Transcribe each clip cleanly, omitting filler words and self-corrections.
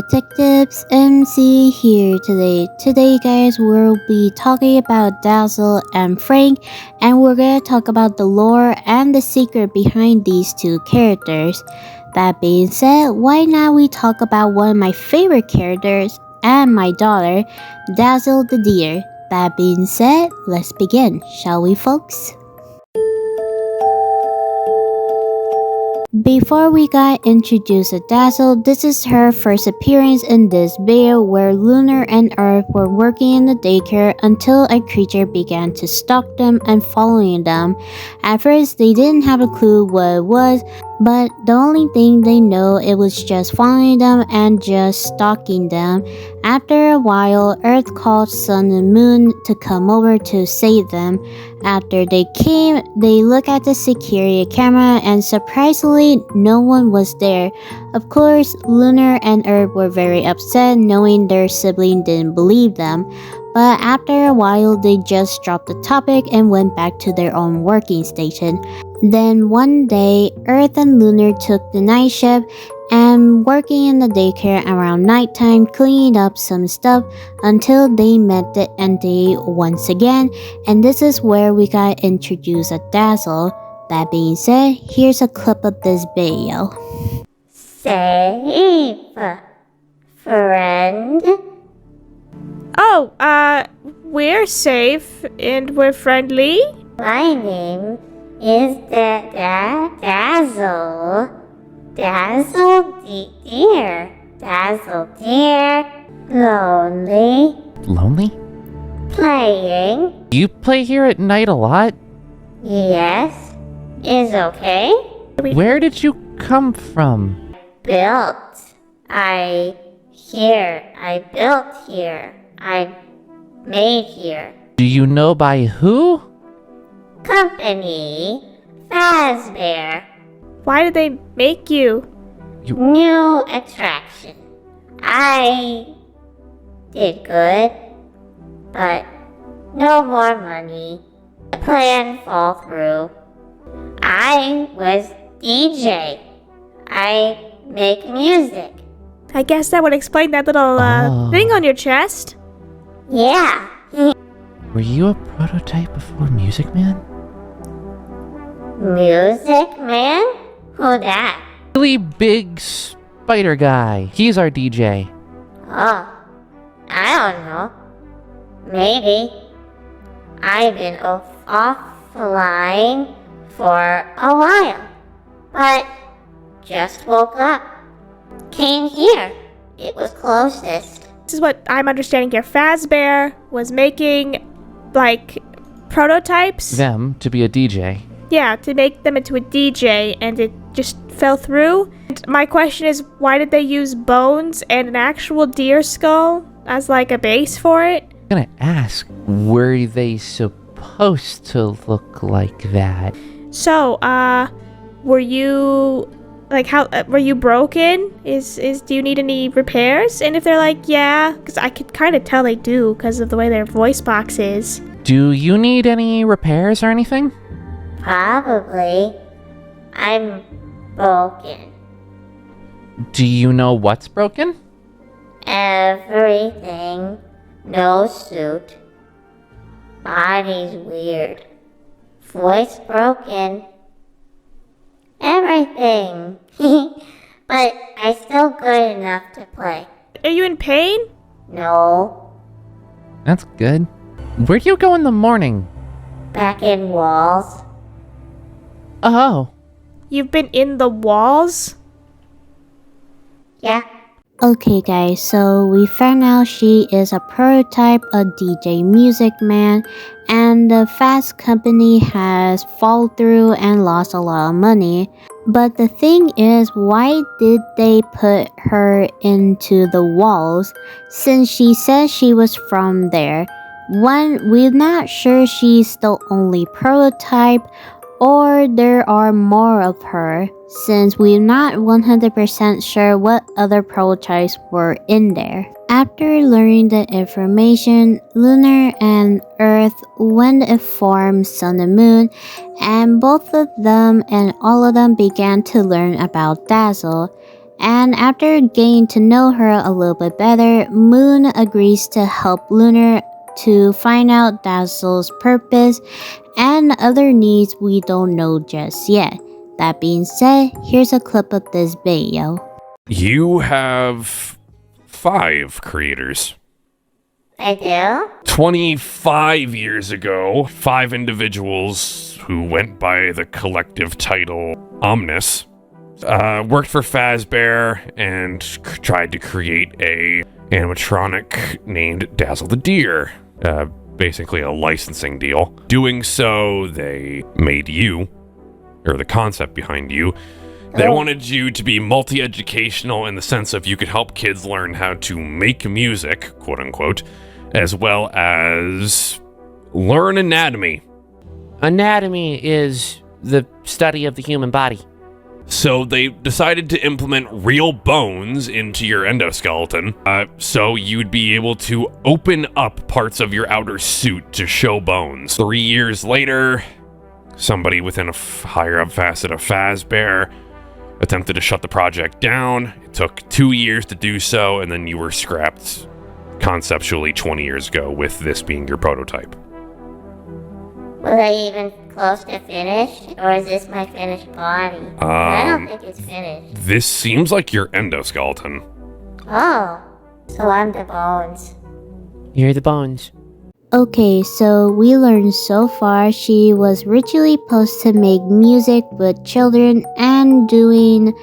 Detectives, MC here today. Today guys, we'll be talking about Dazzle and Frank, and we're gonna talk about the lore and the secret behind these two characters. That being said, why not we talk about one of my favorite characters and my daughter, Dazzle the deer. That being said, let's begin, shall we folks? Before we got introduced to Dazzle, this is her first appearance in this video where Lunar and Earth were working in the daycare until a creature began to stalk them and following them. At first, they didn't have a clue what it was, but the only thing they know it was just following them and just stalking them. After a while, Earth called Sun and Moon to come over to save them. After they came, they looked at the security camera and surprisingly, no one was there. Of course, Lunar and Earth were very upset knowing their sibling didn't believe them. But after a while, they just dropped the topic and went back to their own working station. Then one day, Earth and Lunar took the night shift and working in the daycare around nighttime, cleaning up some stuff until they met the entity once again, and this is where we got introduced to Dazzle. That being said, here's a clip of this video. Safe, friend. Oh, we're safe and we're friendly. My name is Dazzle. Dazzle dear. Dazzle dear. Lonely. Lonely? Playing. You play here at night a lot? Yes. Is okay. Where did you come from? Built. I built here. I made here. Do you know by who? Company. Fazbear. Why did they make you? New attraction. I did good, but no more money. The plan fall through. I was DJ. I make music. I guess that would explain that little thing on your chest. Yeah. Were you a prototype before Music Man? Music man? Who that? Really big spider guy. He's our DJ. Oh, I don't know. Maybe. I've been offline for a while, but just woke up. Came here. It was closest. This is what I'm understanding here. Fazbear was making, like, prototypes. Them to be a DJ. Yeah, to make them into a DJ, and it just fell through. And my question is, why did they use bones and an actual deer skull as, like, a base for it? I'm gonna ask, were they supposed to look like that? So, were you, like, how, were you broken? Do you need any repairs? And if they're like, yeah, because I could kind of tell they do because of the way their voice box is. Do you need any repairs or anything? Probably. I'm broken. Do you know what's broken? Everything. No suit. Body's weird. Voice broken. Everything. But I'm still good enough to play. Are you in pain? No. That's good. Where do you go in the morning? Back in walls. Oh. You've been in the walls? Yeah. Okay guys, so we found out she is a prototype, a DJ Music Man, and the Fast Company has fall through and lost a lot of money. But the thing is, why did they put her into the walls since she said she was from there? One, we're not sure she's the only prototype or there are more of her, since we're not 100% sure what other prototypes were in there. After learning the information, Lunar and Earth went and formed Sun and Moon, and both of them and all of them began to learn about Dazzle. And after getting to know her a little bit better, Moon agrees to help Lunar to find out Dazzle's purpose and other needs we don't know just yet. That being said, here's a clip of this video. You have 5 creators. I do? 25 years ago, 5 individuals who went by the collective title Omnis worked for Fazbear and tried to create a animatronic named Dazzle the Deer. Basically a licensing deal. Doing so, they made you, or the concept behind you. They wanted you to be multi-educational in the sense of you could help kids learn how to make music, quote unquote, as well as learn anatomy. Anatomy is the study of the human body. So they decided to implement real bones into your endoskeleton, so you'd be able to open up parts of your outer suit to show bones. 3 years later, somebody within a higher up facet of Fazbear attempted to shut the project down. It took 2 years to do so, and then you were scrapped conceptually 20 years ago, with this being your prototype. Was I even close to finished? Or is this my finished body? I don't think it's finished. This seems like your endoskeleton. Oh, so I'm the bones. You're the bones. Okay, so we learned so far she was originally supposed to make music with children and doing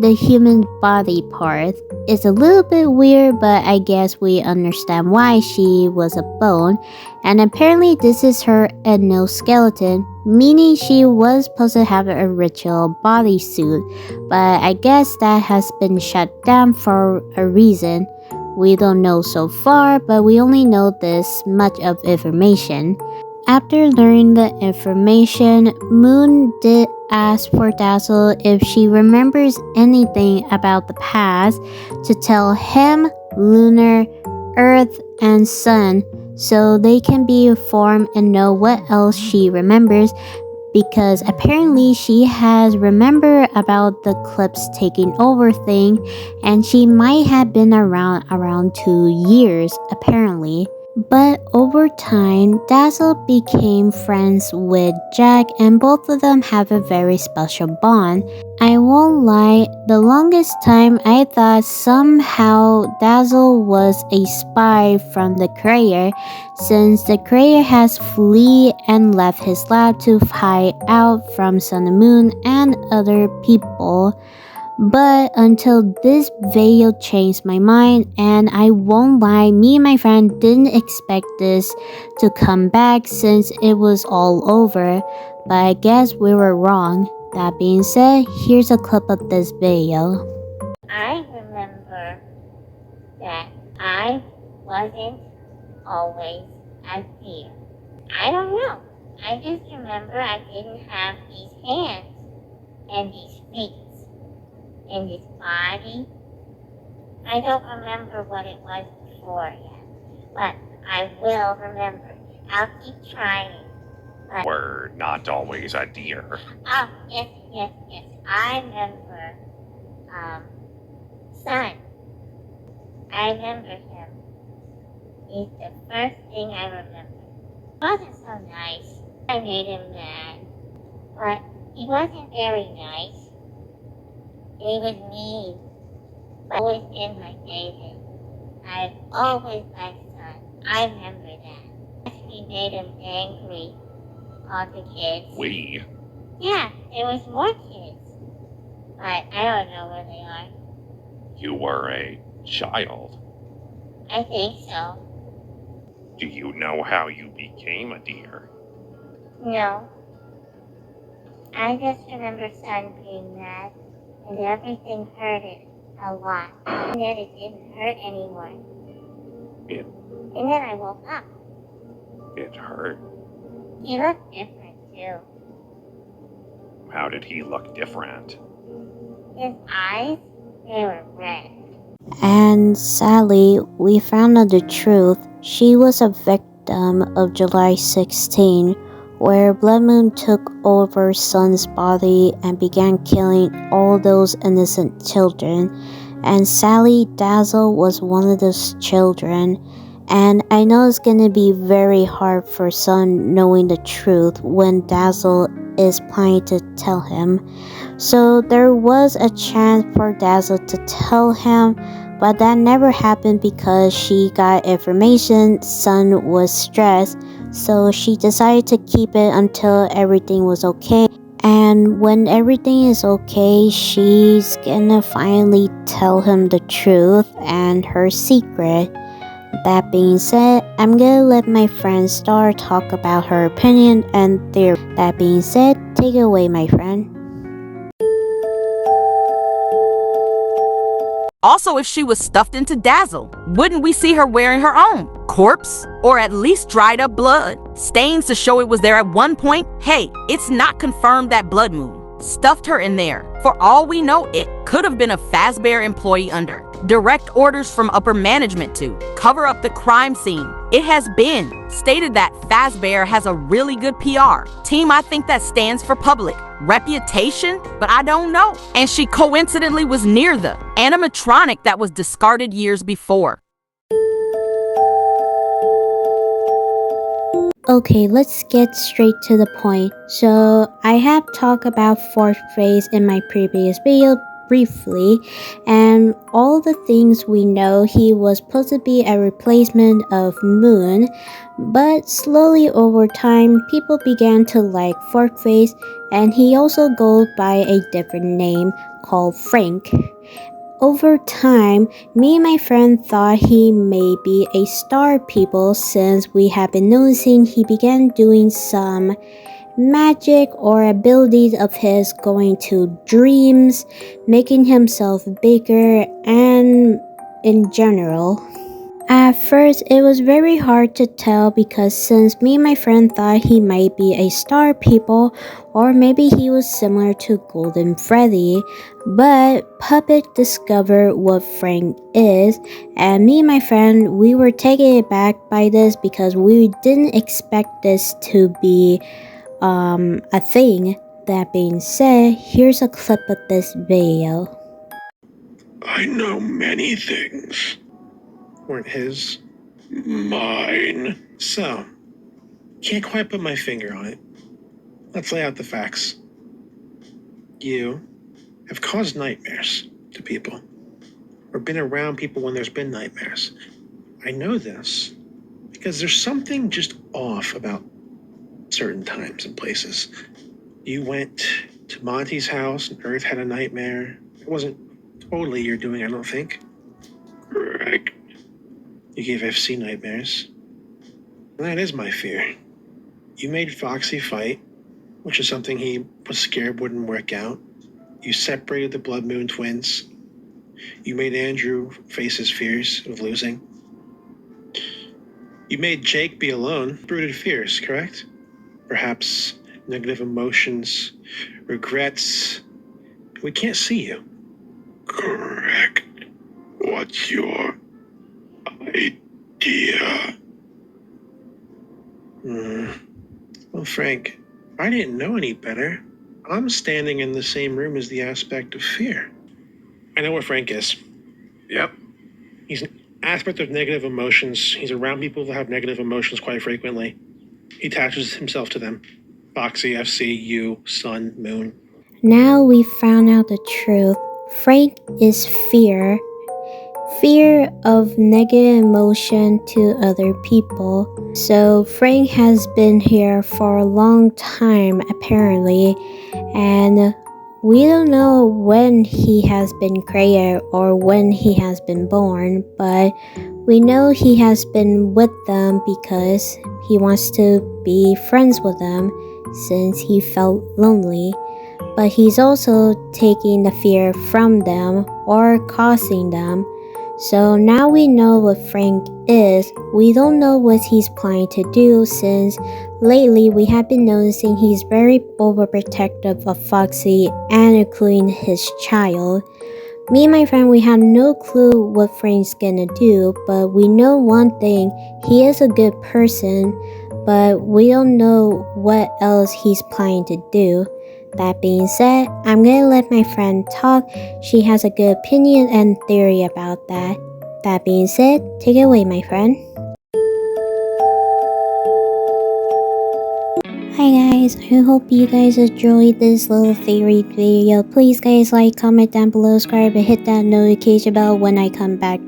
the human body part. It's a little bit weird, but I guess we understand why she was a bone. And apparently this is her endoskeleton, meaning she was supposed to have a original bodysuit. But I guess that has been shut down for a reason. We don't know so far, but we only know this much of information. After learning the information, Moon did ask for Dazzle if she remembers anything about the past to tell him, Lunar, Earth, and Sun so they can be informed and know what else she remembers, because apparently she has remembered about the Clips taking over thing, and she might have been around 2 years apparently. But over time, Dazzle became friends with Jack, and both of them have a very special bond. I won't lie, the longest time I thought somehow Dazzle was a spy from the creator, since the creator has fled and left his lab to hide out from Sun and Moon and other people. But until this video changed my mind, and I won't lie, me and my friend didn't expect this to come back since it was all over, but I guess we were wrong. That being said, here's a clip of this video. I remember that I wasn't always a deer. I don't know. I just remember I didn't have these hands and these feet and this body. I don't remember what it was before yet, but I will remember. I'll keep trying. We're not always a deer. Oh, yes. I remember, Sun. I remember him. He's the first thing I remember. He wasn't so nice. I made him mad. But he wasn't very nice. He was mean. But always in my favor. I've always liked Sun. I remember that. We made him angry. All the kids. We? Yeah, there was more kids. But I don't know where they are. You were a child. I think so. Do you know how you became a deer? No. I just remember Sun being mad, and everything hurted a lot. And then it didn't hurt anymore. And then I woke up. It hurt. He looked different too. How did he look different? His eyes, they were red. And sadly, we found out the truth. She was a victim of July 16, where Blood Moon took over Sun's body and began killing all those innocent children. And Sally Dazzle was one of those children. And I know it's gonna be very hard for Sun knowing the truth when Dazzle is planning to tell him. So there was a chance for Dazzle to tell him, but that never happened because she got information Sun was stressed, so she decided to keep it until everything was okay. And when everything is okay, she's gonna finally tell him the truth and her secret. That being said, I'm gonna let my friend Star talk about her opinion and theory. That being said, take it away, my friend. Also, if she was stuffed into Dazzle, wouldn't we see her wearing her own? Corpse? Or at least dried up blood? Stains to show it was there at one point? Hey, it's not confirmed that Blood Moon stuffed her in there. For all we know, it could have been a Fazbear employee under direct orders from upper management to cover up the crime scene. It has been stated that Fazbear has a really good PR team. I think that stands for public reputation, but I don't know. And she coincidentally was near the animatronic that was discarded years before. Okay, let's get straight to the point. So, I have talked about fourth phase in my previous video briefly, and all the things we know. He was supposed to be a replacement of Moon, but slowly over time, people began to like fourth phase, and he also goes by a different name called Frank. Over time, me and my friend thought he may be a star people since we have been noticing he began doing some magic or abilities of his going to dreams, making himself bigger, and in general. At first, it was very hard to tell because since me and my friend thought he might be a star people or maybe he was similar to Golden Freddy, but Puppet discovered what Frank is, and me and my friend, we were taken aback by this because we didn't expect this to be a thing. That being said, here's a clip of this video. I know many things. Weren't his. Mine. So, can't quite put my finger on it. Let's lay out the facts. You have caused nightmares to people, or been around people when there's been nightmares. I know this because there's something just off about certain times and places. You went to Monty's house and Earth had a nightmare. It wasn't totally your doing, I don't think. Correct. You gave FC nightmares. And that is my fear. You made Foxy fight, which is something he was scared wouldn't work out. You separated the Blood Moon twins. You made Andrew face his fears of losing. You made Jake be alone. Brooded fears, correct? Perhaps negative emotions, regrets. We can't see you. Correct. What's your idea? Well, Frank, I didn't know any better. I'm standing in the same room as the aspect of fear. I know what Frank is. Yep. He's an aspect of negative emotions. He's around people that have negative emotions quite frequently. He attaches himself to them. Foxy, FC, you, Sun, Moon. Now we found out the truth. Frank is fear. Fear of negative emotion to other people. So Frank has been here for a long time apparently, and we don't know when he has been created or when he has been born, but we know he has been with them because he wants to be friends with them since he felt lonely. But he's also taking the fear from them or causing them. So now we know what Frank is. We don't know what he's planning to do since lately we have been noticing he's very overprotective of Foxy and including his child. Me and my friend, we have no clue what Frank's gonna do, but we know one thing, he is a good person, but we don't know what else he's planning to do. That being said, I'm gonna let my friend talk. She has a good opinion and theory about that. That being said, take it away, my friend. Hi guys, I hope you guys enjoyed this little theory video. Please guys like, comment down below, subscribe, and hit that notification bell when I come back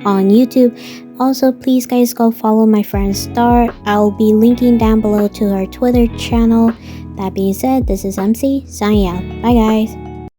on YouTube. Also, please guys go follow my friend Star. I'll be linking down below to her Twitter channel. That being said, this is MC signing out. Bye guys.